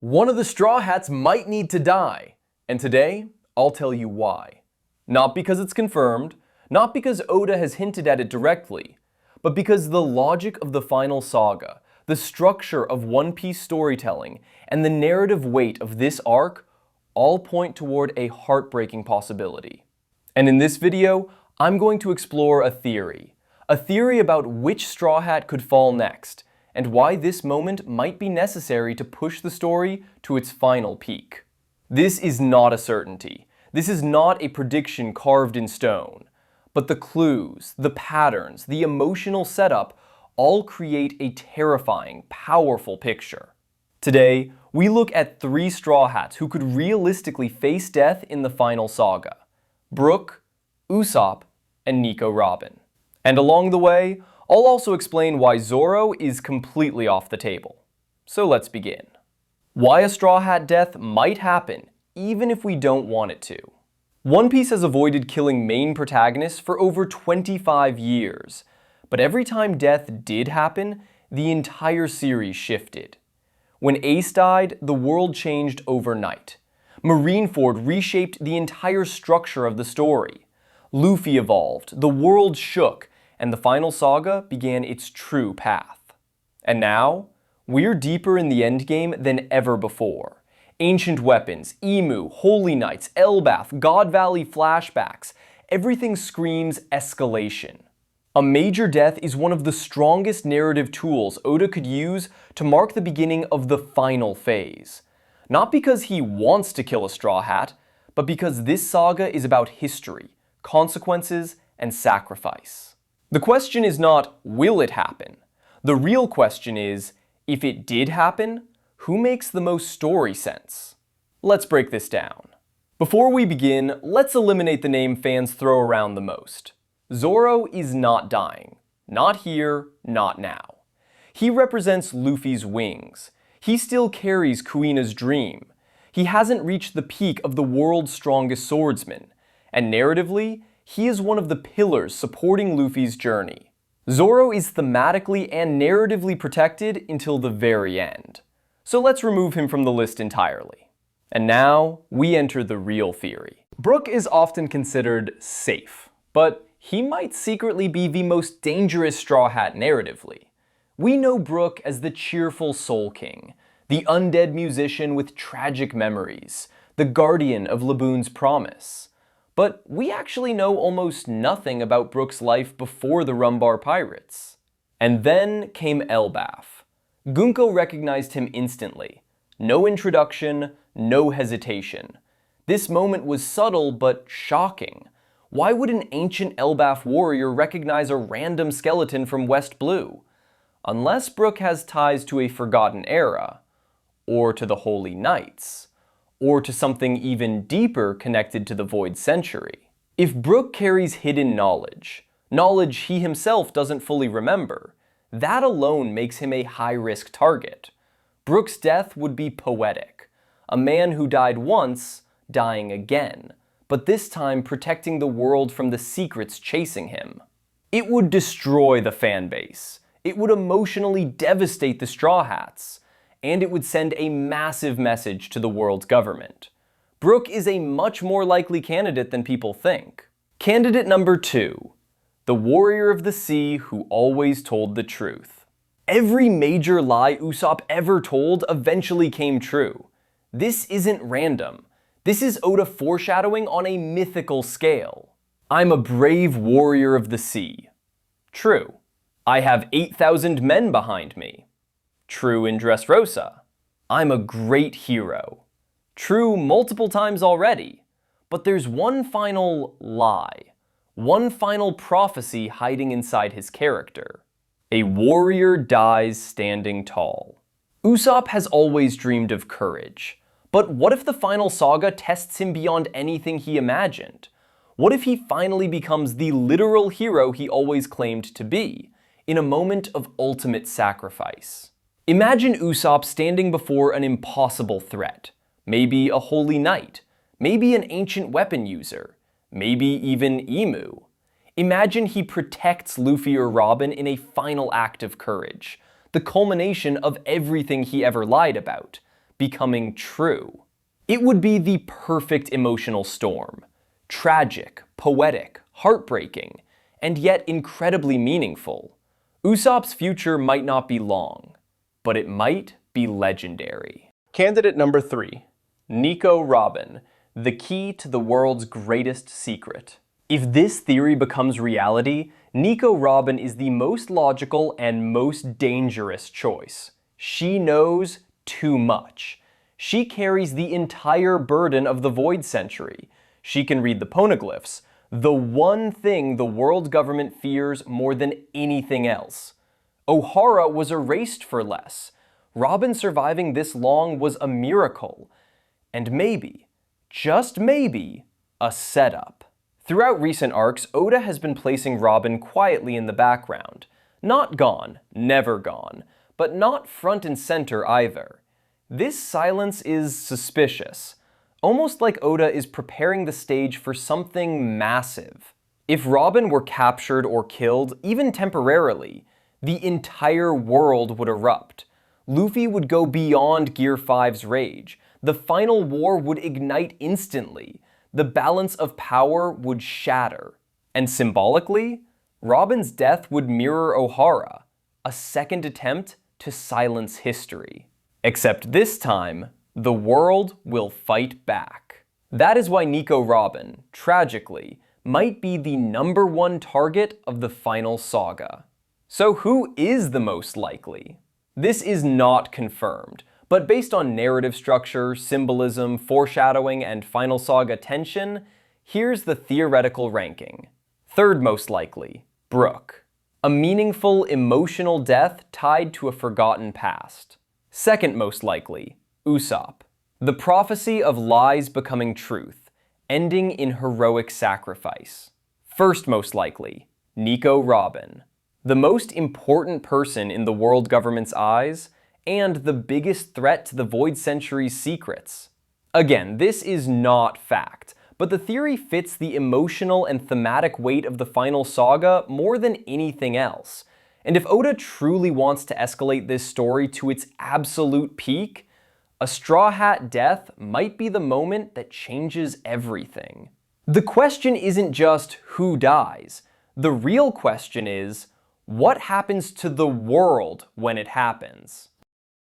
One of the Straw Hats might need to die, and today, I'll tell you why. Not because it's confirmed, not because Oda has hinted at it directly, but because the logic of the Final Saga, the structure of One Piece storytelling, and the narrative weight of this arc all point toward a heartbreaking possibility. And in this video, I'm going to explore a theory about which Straw Hat could fall next, and why this moment might be necessary to push the story to its final peak. This is not a certainty. This is not a prediction carved in stone. But the clues, the patterns, the emotional setup all create a terrifying, powerful picture. Today, we look at 3 Straw Hats who could realistically face death in the Final Saga: Brook, Usopp, and Nico Robin. And along the way, I'll also explain why Zoro is completely off the table. So let's begin. Why a Straw Hat death might happen, even if we don't want it to. One Piece has avoided killing main protagonists for over 25 years, but every time death did happen, the entire series shifted. When Ace died, the world changed overnight. Marineford reshaped the entire structure of the story. Luffy evolved, the world shook, and the Final Saga began its true path. And now, we're deeper in the endgame than ever before. Ancient weapons, Emu, Holy Knights, Elbath, God Valley flashbacks, everything screams escalation. A major death is one of the strongest narrative tools Oda could use to mark the beginning of the final phase. Not because he wants to kill a Straw Hat, but because this saga is about history, consequences, and sacrifice. The question is not, will it happen? The real question is, if it did happen, who makes the most story sense? Let's break this down. Before we begin, let's eliminate the name fans throw around the most. Zoro is not dying. Not here, not now. He represents Luffy's wings. He still carries Kuina's dream. He hasn't reached the peak of the world's strongest swordsman. And narratively, he is one of the pillars supporting Luffy's journey. Zoro is thematically and narratively protected until the very end. So let's remove him from the list entirely. And now, we enter the real theory. Brook is often considered safe, but he might secretly be the most dangerous Straw Hat narratively. We know Brook as the cheerful Soul King, the undead musician with tragic memories, the guardian of Laboon's promise. But we actually know almost nothing about Brook's life before the Rumbar Pirates. And then came Elbath. Gunko recognized him instantly. No introduction, no hesitation. This moment was subtle but shocking. Why would an ancient Elbath warrior recognize a random skeleton from West Blue? Unless Brook has ties to a forgotten era, or to the Holy Knights, or to something even deeper connected to the Void Century. If Brook carries hidden knowledge he himself doesn't fully remember, that alone makes him a high-risk target. Brook's death would be poetic. A man who died once, dying again, but this time protecting the world from the secrets chasing him. It would destroy the fanbase. It would emotionally devastate the Straw Hats. And it would send a massive message to the world's government. Brook is a much more likely candidate than people think. Candidate number 2, the warrior of the sea who always told the truth. Every major lie Usopp ever told eventually came true. This isn't random. This is Oda foreshadowing on a mythical scale. I'm a brave warrior of the sea. True. I have 8,000 men behind me. True in Dressrosa. I'm a great hero. True multiple times already. But there's one final lie. One final prophecy hiding inside his character. A warrior dies standing tall. Usopp has always dreamed of courage. But what if the Final Saga tests him beyond anything he imagined? What if he finally becomes the literal hero he always claimed to be, in a moment of ultimate sacrifice? Imagine Usopp standing before an impossible threat. Maybe a holy knight. Maybe an ancient weapon user. Maybe even Emu. Imagine he protects Luffy or Robin in a final act of courage. The culmination of everything he ever lied about. becoming true. It would be the perfect emotional storm. Tragic, poetic, heartbreaking, and yet incredibly meaningful. Usopp's future might not be long, but it might be legendary. Candidate number 3. Nico Robin, the key to the world's greatest secret. If this theory becomes reality, Nico Robin is the most logical and most dangerous choice. She knows too much. She carries the entire burden of the Void Century. She can read the poneglyphs, the one thing the world government fears more than anything else. O'Hara was erased for less. Robin surviving this long was a miracle. And maybe, just maybe, a setup. Throughout recent arcs, Oda has been placing Robin quietly in the background. Not gone, never gone, but not front and center either. This silence is suspicious, almost like Oda is preparing the stage for something massive. If Robin were captured or killed, even temporarily, the entire world would erupt. Luffy would go beyond Gear 5's rage. The final war would ignite instantly. The balance of power would shatter. And symbolically, Robin's death would mirror O'Hara, a second attempt to silence history. Except this time, the world will fight back. That is why Nico Robin, tragically, might be the #1 target of the Final Saga. So who is the most likely? This is not confirmed, but based on narrative structure, symbolism, foreshadowing, and Final Saga tension, here's the theoretical ranking. Third most likely, Brook. A meaningful, emotional death tied to a forgotten past. Second most likely, Usopp. The prophecy of lies becoming truth, ending in heroic sacrifice. First most likely, Nico Robin. The most important person in the world government's eyes, and the biggest threat to the Void Century's secrets. Again, this is not fact, but the theory fits the emotional and thematic weight of the Final Saga more than anything else. And if Oda truly wants to escalate this story to its absolute peak, a Straw Hat death might be the moment that changes everything. The question isn't just who dies. The real question is, what happens to the world when it happens?